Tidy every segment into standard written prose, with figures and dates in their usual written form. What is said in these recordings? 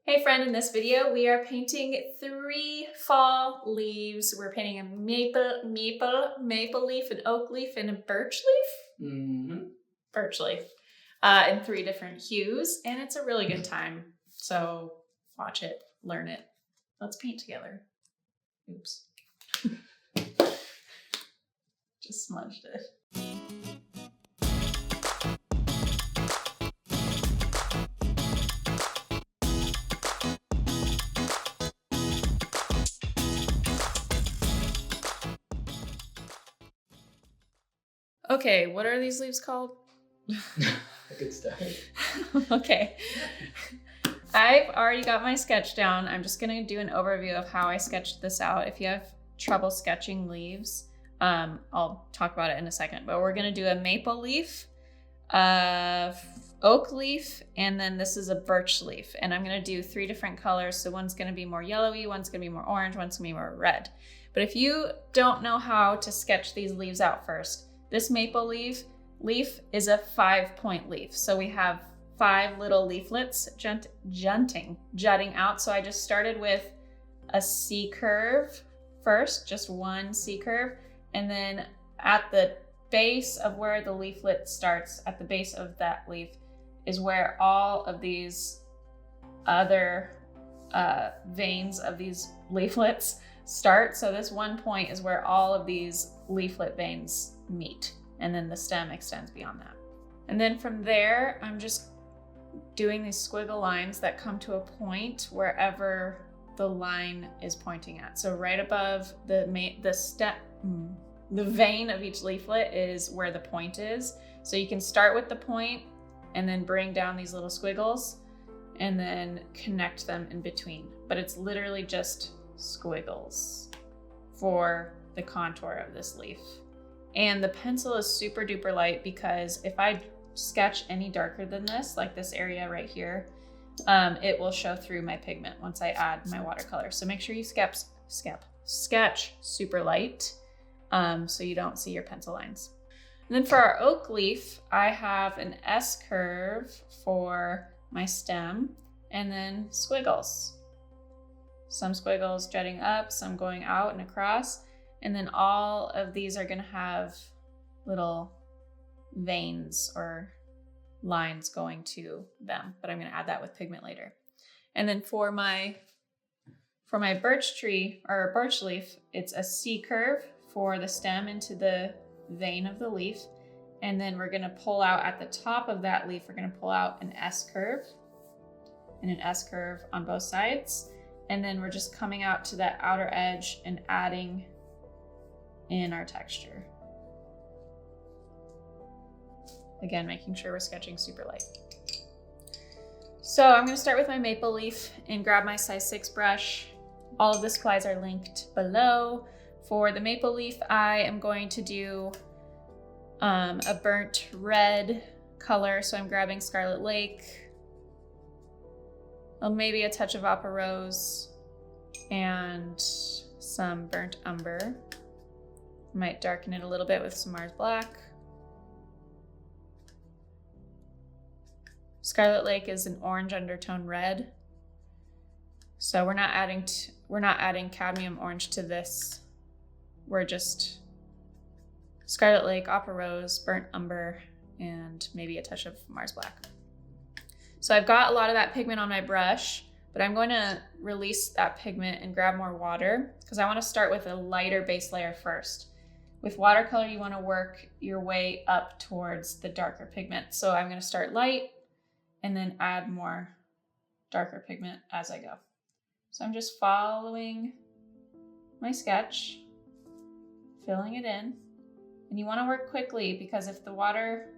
Hey friend, in this video we are painting 3 fall leaves. We're painting a maple leaf, an oak leaf, and a birch leaf? Birch leaf. In 3 different hues, and it's a really good time. So watch it, learn it. Let's paint together. Oops. Just smudged it. Okay, what are these leaves called? A good start. Okay. I've already got my sketch down. I'm just gonna do an overview of how I sketched this out. If you have trouble sketching leaves, I'll talk about it in a second, but we're gonna do a maple leaf, oak leaf, and then this is a birch leaf. And I'm gonna do 3 different colors. So one's gonna be more yellowy, one's gonna be more orange, one's gonna be more red. But if you don't know how to sketch these leaves out first, this maple leaf is a 5-point leaf. So we have 5 little leaflets jutting out. So I just started with a C curve first, just one C curve. And then at the base of where the leaflet starts, at the base of that leaf, is where all of these other veins of these leaflets start. So this one point is where all of these leaflet veins meet, and then the stem extends beyond that. And then from there, I'm just doing these squiggle lines that come to a point wherever the line is pointing at. So right above the vein of each leaflet is where the point is. So you can start with the point and then bring down these little squiggles and then connect them in between. But it's literally just squiggles for the contour of this leaf. And the pencil is super duper light because if I sketch any darker than this, like this area right here, it will show through my pigment once I add my watercolor. So make sure you sketch super light so you don't see your pencil lines. And then for our oak leaf, I have an S curve for my stem and then squiggles. Some squiggles jutting up, some going out and across. And then all of these are gonna have little veins or lines going to them, but I'm gonna add that with pigment later. And then for my birch tree or birch leaf, it's a C curve for the stem into the vein of the leaf. And then we're gonna pull out at the top of that leaf, we're gonna pull out an S curve and an S curve on both sides. And then we're just coming out to that outer edge and adding in our texture. Again, making sure we're sketching super light. So I'm gonna start with my maple leaf and grab my size 6 brush. All of the supplies are linked below. For the maple leaf, I am going to do a burnt red color. So I'm grabbing Scarlet Lake, maybe a touch of Opera Rose, and some burnt umber. Might darken it a little bit with some Mars Black. Scarlet Lake is an orange undertone red. So we're not adding cadmium orange to this. We're just Scarlet Lake, Opera Rose, burnt umber, and maybe a touch of Mars Black. So I've got a lot of that pigment on my brush, but I'm going to release that pigment and grab more water because I want to start with a lighter base layer first. With watercolor, you want to work your way up towards the darker pigment. So I'm going to start light and then add more darker pigment as I go. So I'm just following my sketch, filling it in. And you want to work quickly because if the water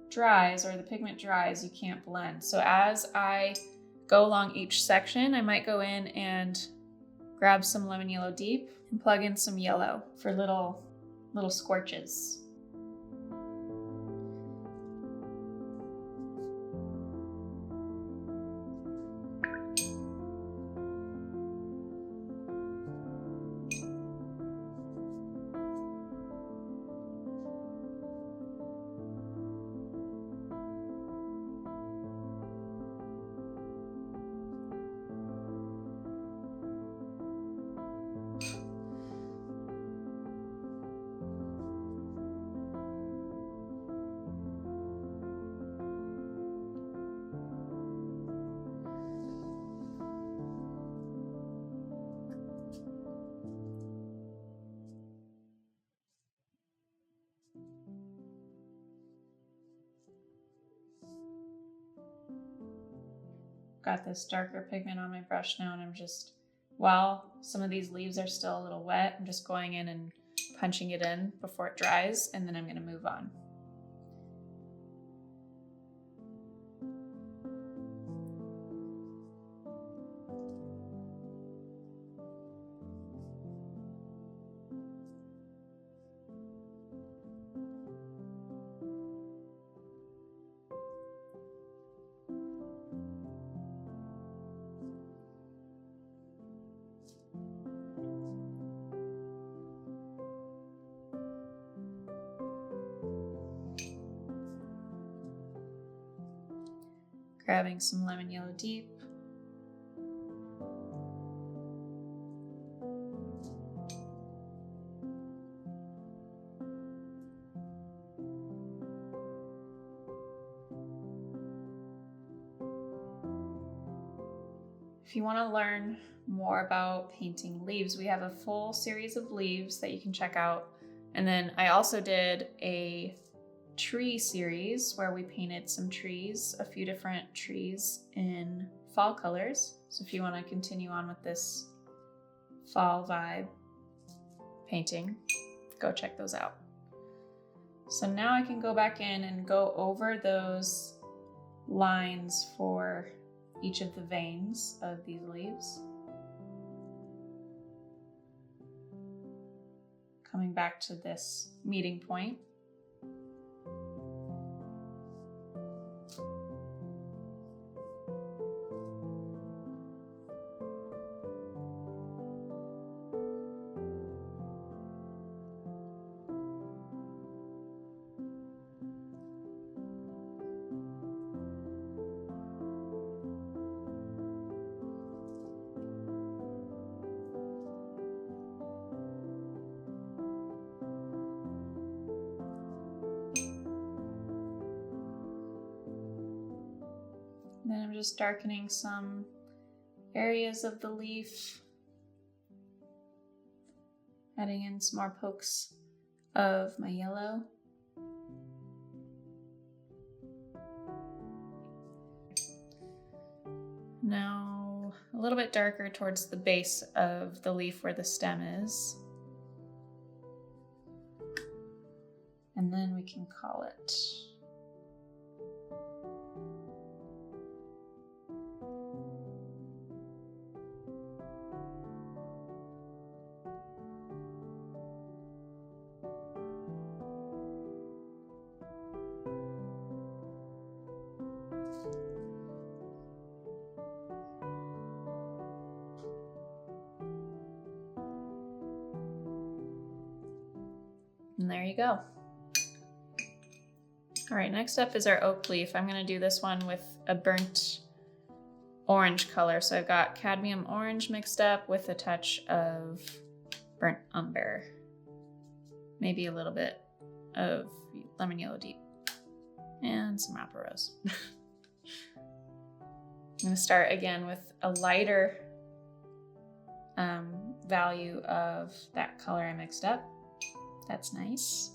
dries or the pigment dries, you can't blend. So as I go along each section, I might go in and grab some lemon yellow deep and plug in some yellow for little scorches. got this darker pigment on my brush now, and I'm just, while some of these leaves are still a little wet, I'm just going in and punching it in before it dries, and then I'm going to move on. Grabbing some lemon yellow deep. If you want to learn more about painting leaves, we have a full series of leaves that you can check out. And then I also did a tree series where we painted some trees, a few different trees in fall colors. So if you want to continue on with this fall vibe painting, go check those out. So now I can go back in and go over those lines for each of the veins of these leaves. Coming back to this meeting point. Then I'm just darkening some areas of the leaf, adding in some more pokes of my yellow. Now a little bit darker towards the base of the leaf where the stem is. And then we can call it. And there you go. All right, next up is our oak leaf. I'm gonna do this one with a burnt orange color. So I've got cadmium orange mixed up with a touch of burnt umber. Maybe a little bit of lemon yellow deep and some apple rose. I'm gonna start again with a lighter value of that color I mixed up. That's nice.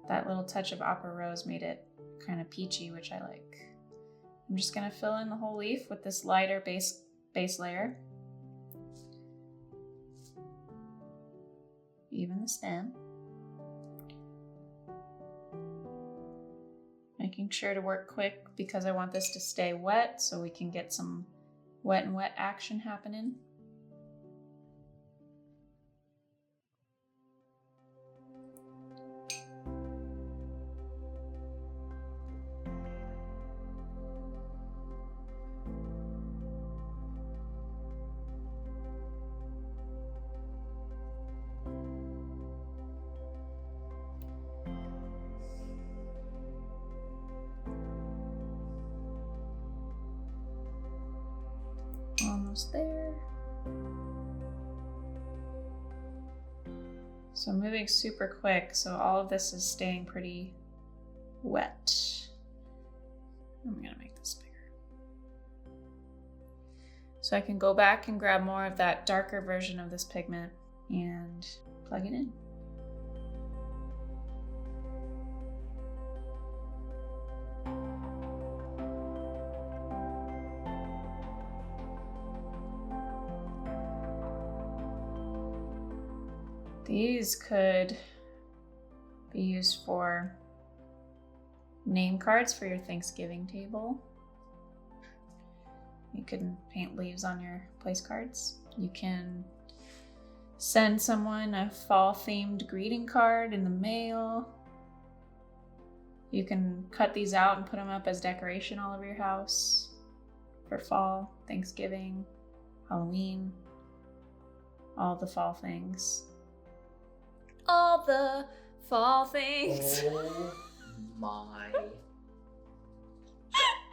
That little touch of opera rose made it kind of peachy, which I like. I'm just gonna fill in the whole leaf with this lighter base layer. Even the stem. Making sure to work quick because I want this to stay wet so we can get some wet and wet action happening. Almost there. So I'm moving super quick, so all of this is staying pretty wet. I'm gonna make this bigger. So I can go back and grab more of that darker version of this pigment and plug it in. These could be used for name cards for your Thanksgiving table. You can paint leaves on your place cards. You can send someone a fall-themed greeting card in the mail. You can cut these out and put them up as decoration all over your house for fall, Thanksgiving, Halloween, all the fall things. All the fall things. Oh my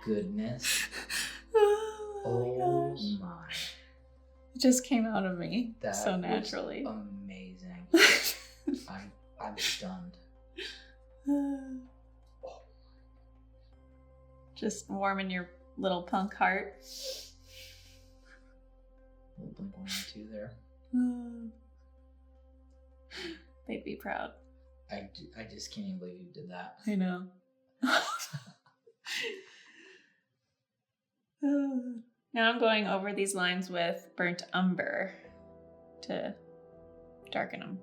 goodness. Oh my gosh. It just came out of me That so was naturally. amazing. I'm stunned. Just warming your little punk heart. Little Blink-182 there. They'd be proud. I just can't even believe you did that. I know. Now I'm going over these lines with burnt umber to darken them.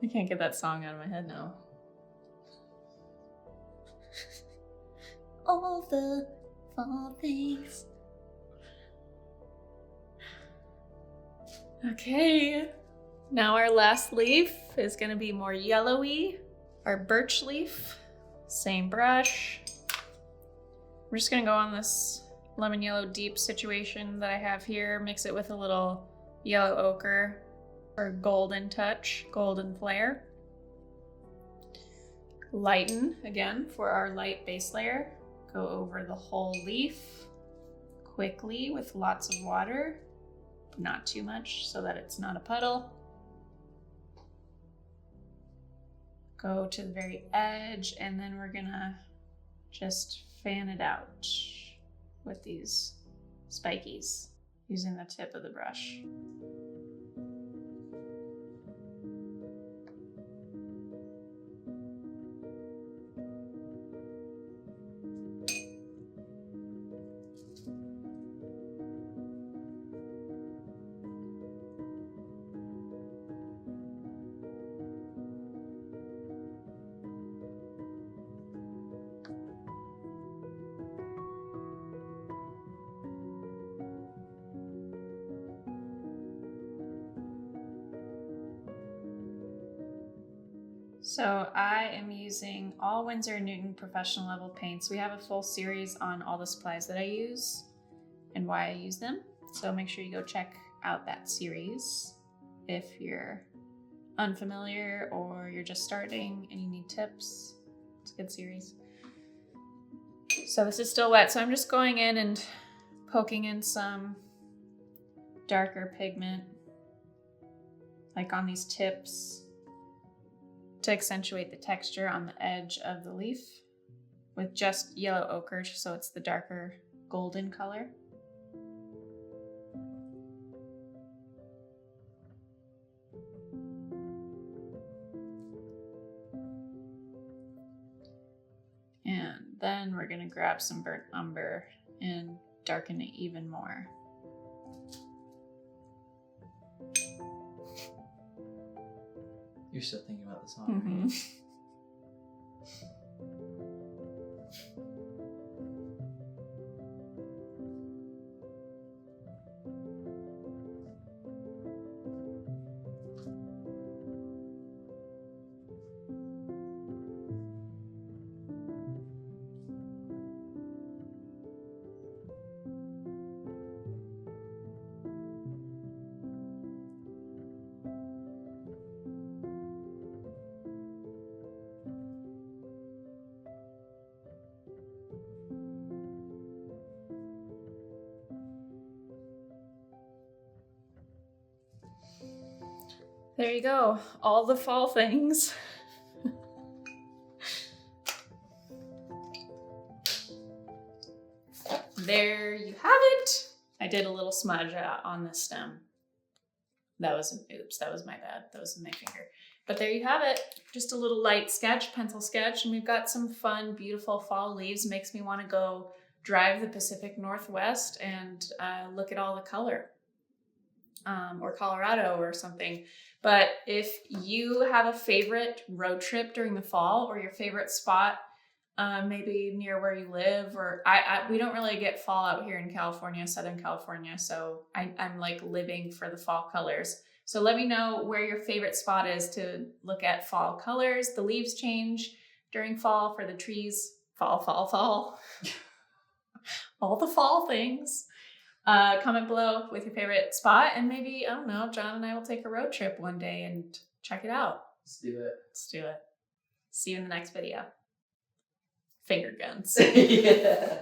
I can't get that song out of my head now. All the fall things. Okay, now our last leaf is going to be more yellowy. Our birch leaf, same brush. We're just going to go on this lemon yellow deep situation that I have here, mix it with a little yellow ochre for golden touch, golden flare. Lighten again for our light base layer. Go over the whole leaf quickly with lots of water, not too much so that it's not a puddle. Go to the very edge, and then we're gonna just fan it out with these spikies using the tip of the brush. So I am using all Winsor & Newton professional level paints. We have a full series on all the supplies that I use and why I use them. So make sure you go check out that series if you're unfamiliar or you're just starting and you need tips. It's a good series. So this is still wet, so I'm just going in and poking in some darker pigment, like on these tips, to accentuate the texture on the edge of the leaf with just yellow ochre, so it's the darker golden color. And then we're gonna grab some burnt umber and darken it even more. You're still thinking about the song, right? There you go, all the fall things. There you have it. I did a little smudge on the stem. Oops, that was my bad. That was my finger. But there you have it. Just a little light sketch, pencil sketch, and we've got some fun, beautiful fall leaves. Makes me want to go drive the Pacific Northwest and look at all the color. or Colorado or something. But if you have a favorite road trip during the fall or your favorite spot, maybe near where you live, or we don't really get fall out here in California, Southern California. So I'm like living for the fall colors. So let me know where your favorite spot is to look at fall colors. The leaves change during fall for the trees. Fall. All the fall things. Comment below with your favorite spot, and maybe, I don't know, John and I will take a road trip one day and check it out. Let's do it. Let's do it. See you in the next video. Finger guns. Yeah.